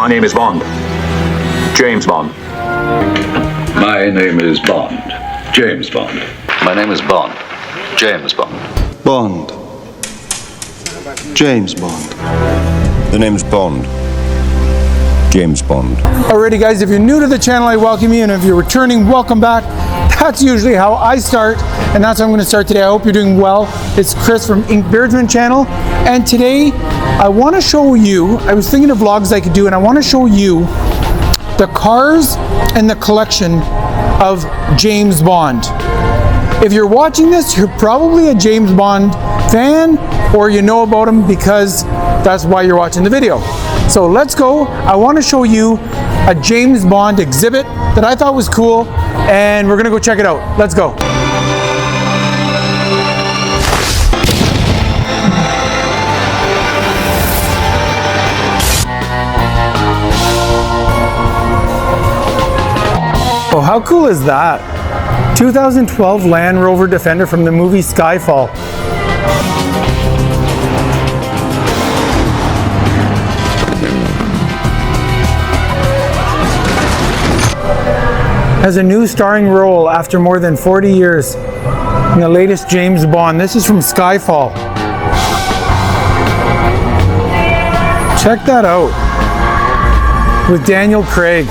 My name is Bond. James Bond. My name is Bond. James Bond. My name is Bond. James Bond. Bond. James Bond. The name's Bond. James Bond. Alrighty guys, if you're new to the channel, I welcome you, and if you're returning, welcome back. That's usually how I start, and that's how I'm going to start today. I hope you're doing well. It's Chris from Beardsman channel, and today I want to show you, I was thinking of vlogs I could do, and I want to show you the cars and the collection of James Bond. If you're watching this, you're probably a James Bond fan, or you know about him because that's why you're watching the video. So let's go. I want to show you a James Bond exhibit that I thought was cool, and we're gonna go check it out. Let's go. Oh, how cool is that? 2012 Land Rover Defender from the movie Skyfall. Has a new starring role after more than 40 years in the latest James Bond. This is from Skyfall. Check that out. With Daniel Craig.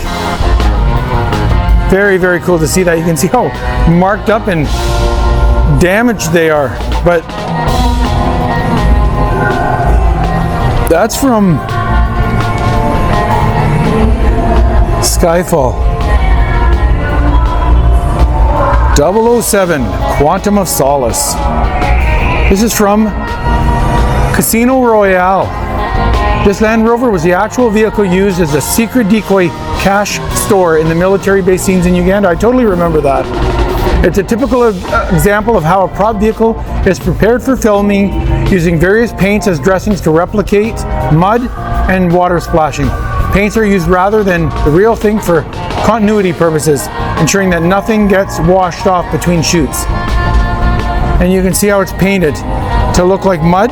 Very, very cool to see that. You can see how marked up and damaged they are. But that's from Skyfall. 007, Quantum of Solace. This is from Casino Royale. This Land Rover was the actual vehicle used as a secret decoy cash store in the military-based scenes in Uganda. I totally remember that. It's a typical example of how a prop vehicle is prepared for filming, using various paints as dressings to replicate mud and water splashing. Paints are used rather than the real thing for continuity purposes, ensuring that nothing gets washed off between shoots. And you can see how it's painted to look like mud.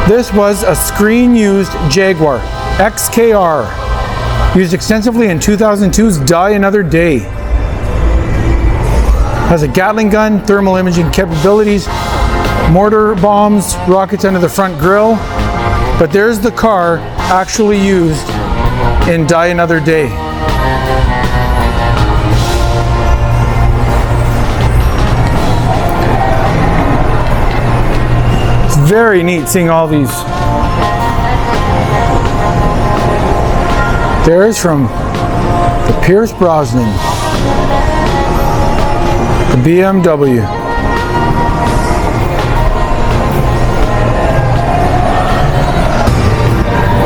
This was a screen-used Jaguar XKR, used extensively in 2002's Die Another Day. Has a Gatling gun, thermal imaging capabilities, mortar bombs, rockets under the front grille. But there's the car actually used in Die Another Day. It's very neat seeing all these. There's from the Pierce Brosnan. The BMW.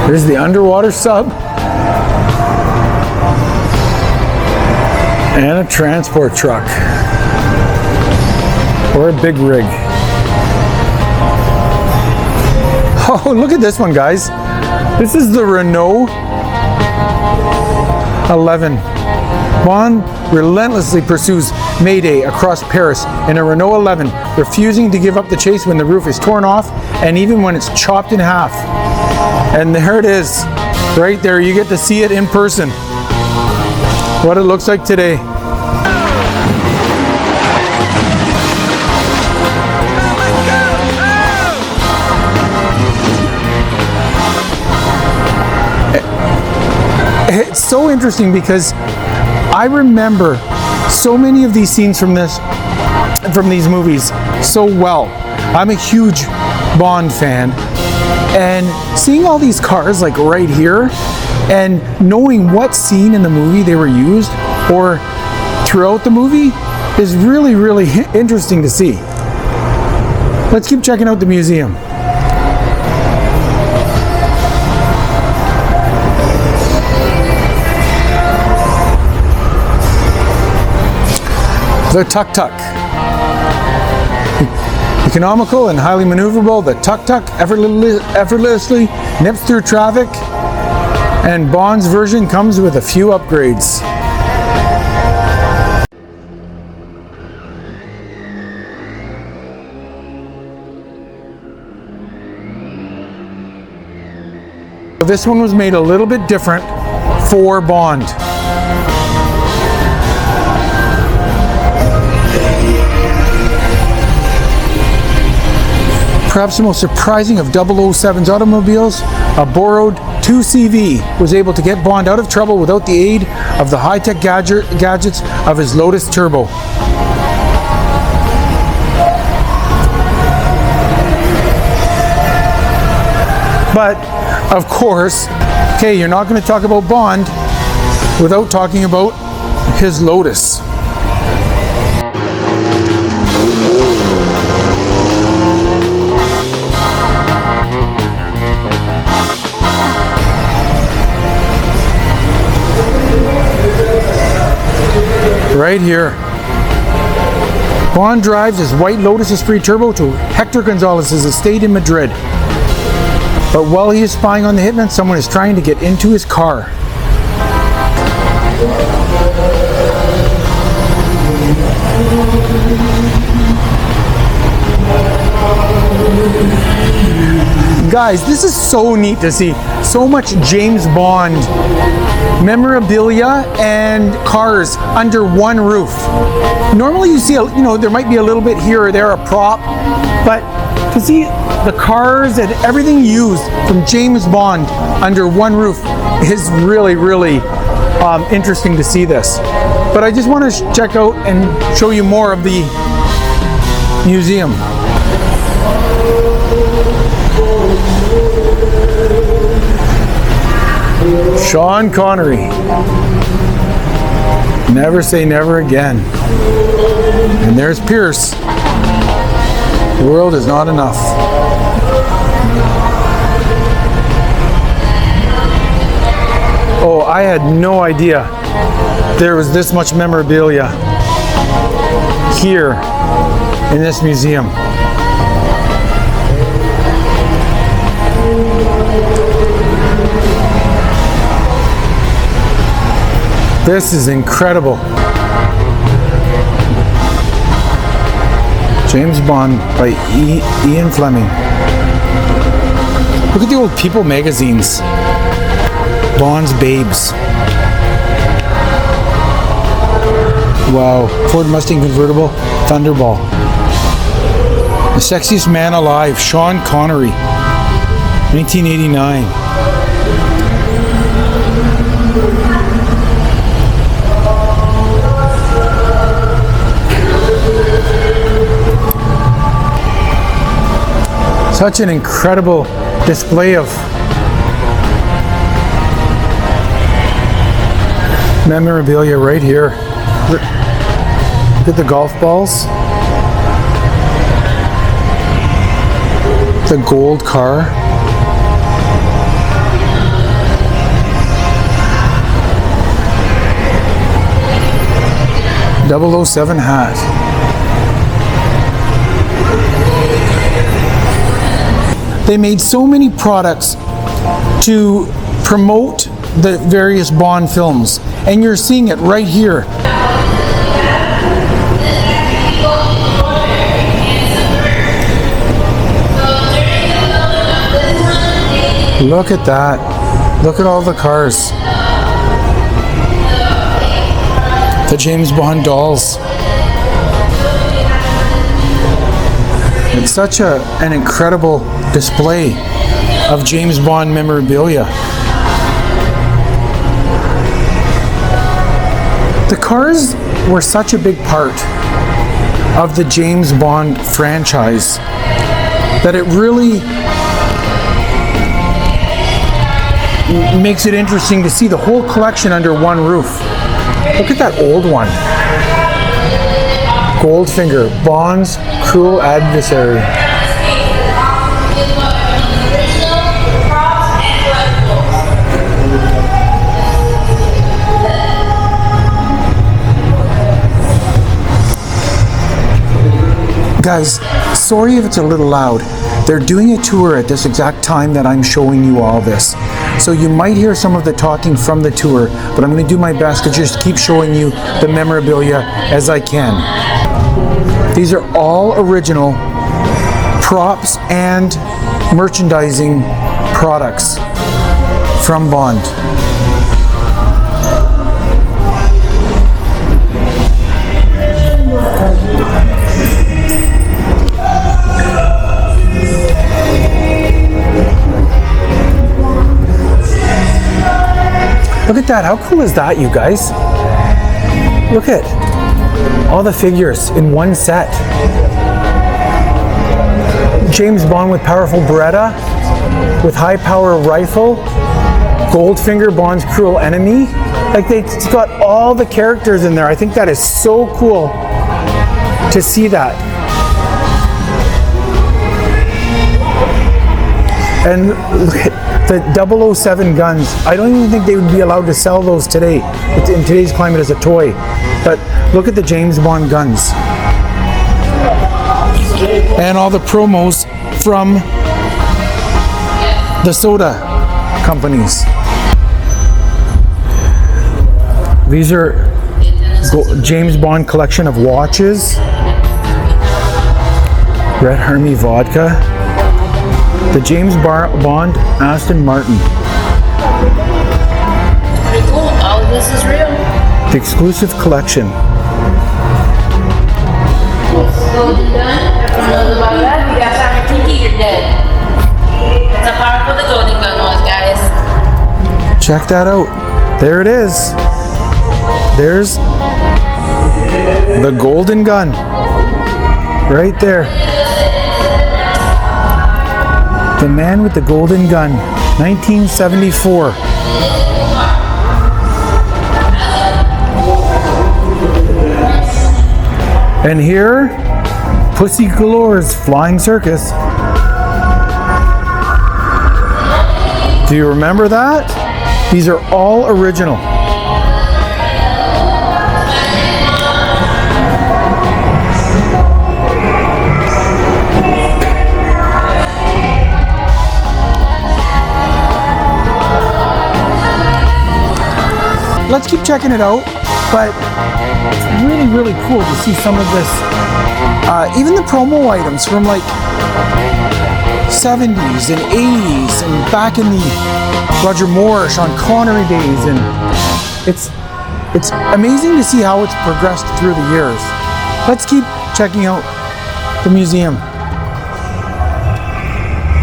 There's the underwater sub. And a transport truck. Or a big rig. Oh, look at this one, guys. This is the Renault 11. Bond relentlessly pursues Mayday across Paris in a Renault 11, refusing to give up the chase when the roof is torn off and even when it's chopped in half. And there it is, right there. You get to see it in person. What it looks like today. It's so interesting because I remember so many of these scenes from these movies so well. I'm a huge Bond fan, and seeing all these cars like right here and knowing what scene in the movie they were used or throughout the movie is really, really interesting to see. Let's keep checking out the museum. The tuk-tuk. Economical and highly maneuverable, the tuk-tuk effortlessly nips through traffic, and Bond's version comes with a few upgrades. This one was made a little bit different for Bond. Perhaps the most surprising of 007's automobiles, a borrowed 2CV was able to get Bond out of trouble without the aid of the high-tech gadgets of his Lotus Turbo. But, of course, okay, you're not going to talk about Bond without talking about his Lotus. Right here. Bond drives his white Lotus Esprit Turbo to Hector Gonzalez's estate in Madrid. But while he is spying on the hitman, someone is trying to get into his car. Guys, this is so neat to see. So much James Bond memorabilia and cars under one roof. Normally you see, there might be a little bit here or there, a prop, but to see the cars and everything used from James Bond under one roof is really, really interesting to see this. But I just want to check out and show you more of the museum. Sean Connery. Never say never again. And there's Pierce. The world is not enough. Oh, I had no idea there was this much memorabilia here in this museum. This is incredible. James Bond by Ian Fleming. Look at the old People magazines. Bond's Babes. Wow. Ford Mustang convertible, Thunderball. The sexiest man alive, Sean Connery. 1989. Such an incredible display of memorabilia right here. Look at the golf balls. The gold car. .007 hat. They made so many products to promote the various Bond films, and you're seeing it right here. Look at that. Look at all the cars. The James Bond dolls. It's such an incredible display of James Bond memorabilia. The cars were such a big part of the James Bond franchise that it really makes it interesting to see the whole collection under one roof. Look at that old one. Goldfinger, Bond's cruel adversary. Guys, sorry if it's a little loud. They're doing a tour at this exact time that I'm showing you all this. So you might hear some of the talking from the tour, but I'm going to do my best to just keep showing you the memorabilia as I can. These are all original props and merchandising products from Bond. Look at that, how cool is that, you guys? Look at all the figures in one set. James Bond with powerful Beretta, with high power rifle, Goldfinger, Bond's cruel enemy. Like it's got all the characters in there. I think that is so cool to see that. And look at the 007 guns. I don't even think they would be allowed to sell those today, in today's climate, as a toy. But look at the James Bond guns. And all the promos from the soda companies. These are James Bond collection of watches. Red Army vodka. The James Bond Aston Martin. Pretty cool. All of this is real. The exclusive collection. Golden gun. Everyone knows about that. We got Simon Kinky, you're dead. That's how powerful the golden gun was, guys. Check that out. There it is. There's the golden gun. Right there. The man with the golden gun. 1974. And here, Pussy Galore's Flying Circus. Do you remember that? These are all original. Let's keep checking it out, but it's really, really cool to see some of this. Even the promo items from like 70s and 80s and back in the Roger Moore, Sean Connery days, and it's amazing to see how it's progressed through the years. Let's keep checking out the museum.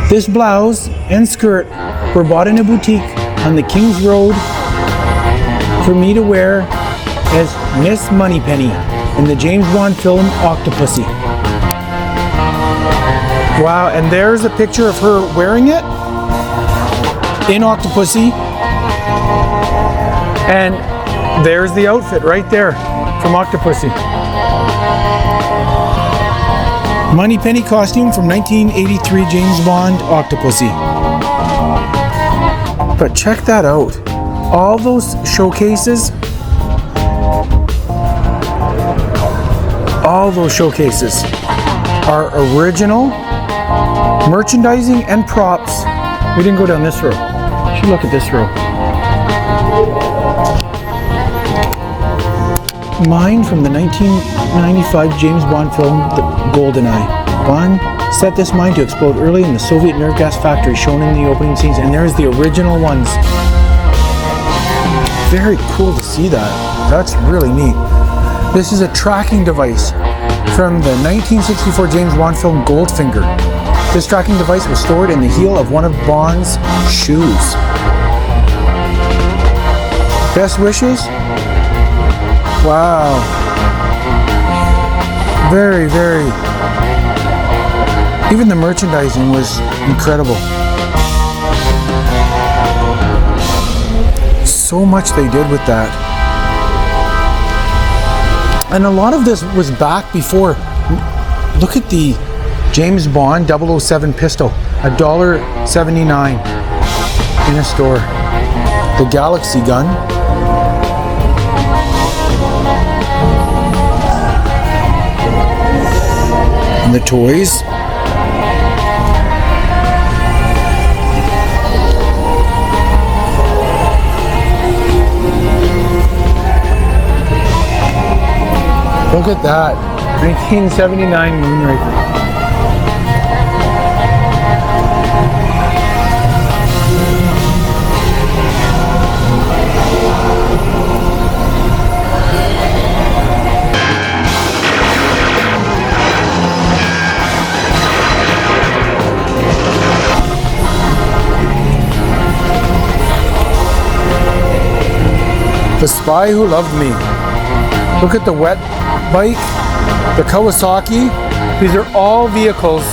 This blouse and skirt were bought in a boutique on the King's Road for me to wear as Miss Moneypenny in the James Bond film Octopussy. Wow, and there's a picture of her wearing it in Octopussy. And there's the outfit right there from Octopussy. Moneypenny costume from 1983 James Bond Octopussy. But check that out. All those showcases, are original merchandising and props. We didn't go down this row. You should look at this row. Mine from the 1995 James Bond film, The GoldenEye. Bond set this mine to explode early in the Soviet nerve gas factory shown in the opening scenes, and there's the original ones. Very cool to see that. That's really neat. This is a tracking device from the 1964 James Bond film Goldfinger. This tracking device was stored in the heel of one of Bond's shoes. Best wishes? Wow. Very, very. Even the merchandising was incredible. So much they did with that. And a lot of this was back before. Look at the James Bond 007 pistol, $1.79 in a store. The Galaxy gun. And the toys. Look at that, 1979 Moonraker. Spy Who Loved Me. Look at the wet bike, the Kawasaki. These are all vehicles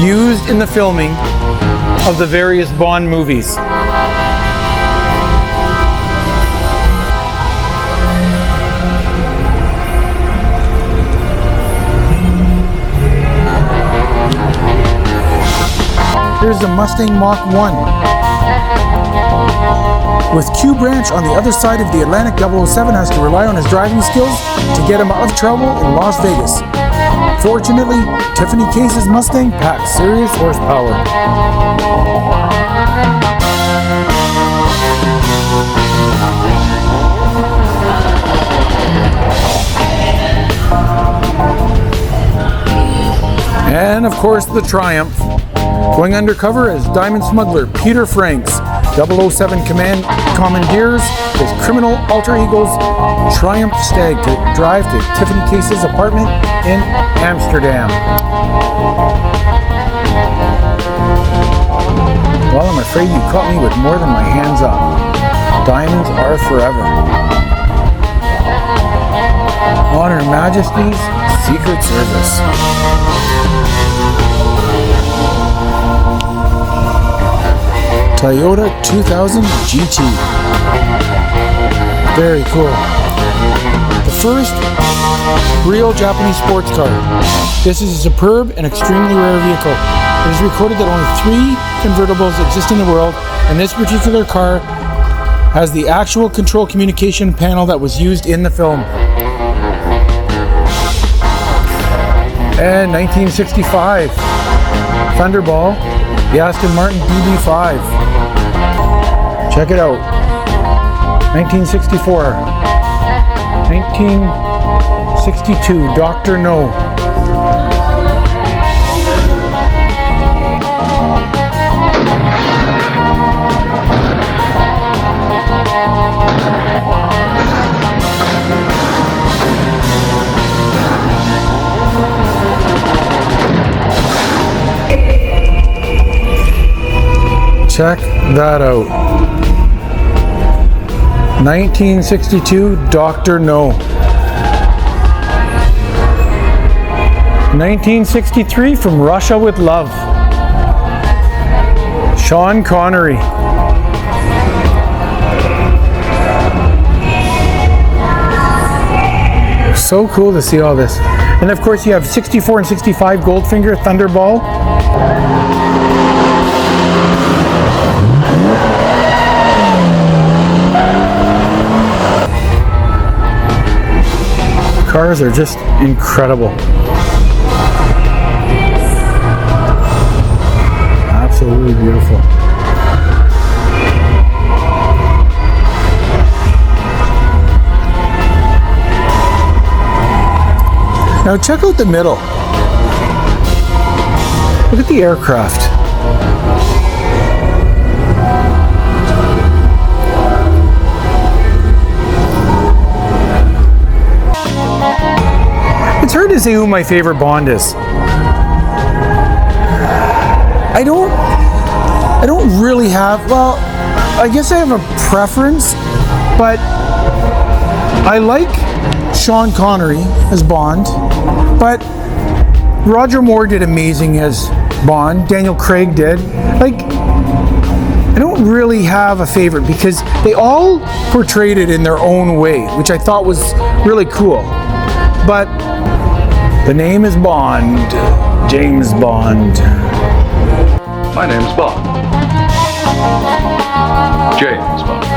used in the filming of the various Bond movies. Here's the Mustang Mach 1. With Q Branch on the other side of the Atlantic, 007 has to rely on his driving skills to get him out of trouble in Las Vegas. Fortunately, Tiffany Case's Mustang packs serious horsepower. And of course the Triumph. Going undercover as diamond smuggler Peter Franks, 007 commandeers his criminal alter ego's Triumph Stag to drive to Tiffany Case's apartment in Amsterdam. Well, I'm afraid you caught me with more than my hands up. Diamonds are forever. On Her Majesty's Secret Service. Toyota 2000 GT. Very cool. The first real Japanese sports car. This is a superb and extremely rare vehicle. It is recorded that only 3 convertibles exist in the world, and this particular car has the actual control communication panel that was used in the film. And 1965, Thunderball, the Aston Martin DB5. Check it out. 1964. 1962, Dr. No. Check that out. 1962, Dr. No. 1963, From Russia with Love. Sean Connery. So cool to see all this. And of course you have 64 and 65 Goldfinger Thunderball. Cars are just incredible. Absolutely beautiful. Now check out the middle. Look at the aircraft. It's hard to say who my favorite Bond is. I don't really have, well, I guess I have a preference, but I like Sean Connery as Bond, but Roger Moore did amazing as Bond. Daniel Craig did. Like, I don't really have a favorite because they all portrayed it in their own way, which I thought was really cool. But the name is Bond, James Bond. My name's Bond. James Bond.